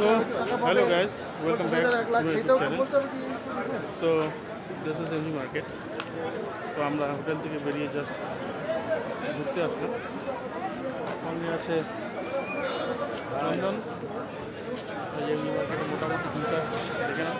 So, hello guys, welcome back to my YouTube channel. So, this is MG Market. তো আমরা hotel থেকে বেরিয়ে just ঘুরতে আসলাম। সঙ্গে আছে লন্ডন। এই এমজি মার্কেটে মোটামুটি দুটা দেখে নাও।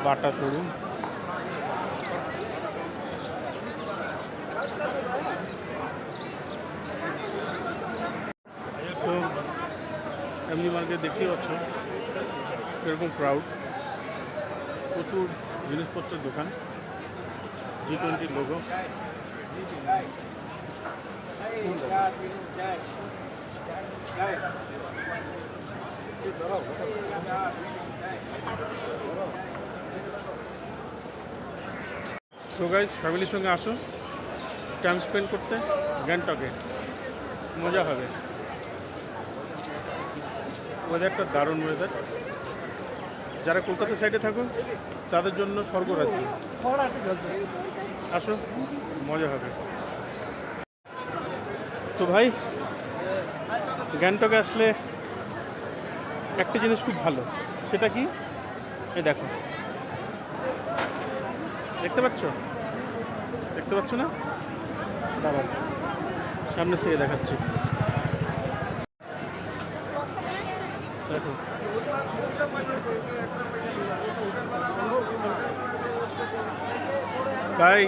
बाटा शोरूम तो एमजी मार्केट देखते पाচ্ছ এরকম ক্রাউড প্রচুর জিনিসপত্রের দোকান G20 লোগো সো গাইস ফ্যামিলির সঙ্গে আসো টাইম স্পেন্ড করতে গ্যাংটকে মজা হবে ওয়েদারটা দারুণ ওয়েদার যারা কলকাতা সাইডে থাকো তাদের জন্য স্বর্গরাজ্য আসো মজা হবে তো ভাই গ্যাংটকে আসলে একটা জিনিস খুব ভালো সেটা কি এই দেখো দেখতে পাচ্ছ না দাঁড়াও সামনে থেকে দেখাচ্ছি দেখো ভাই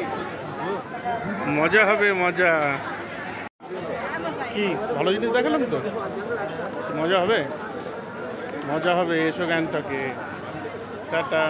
মজা হবে মজা কি ভালো জিনিস দেখালাম তো মজা হবে এসো গ্যাংটকে টাটা।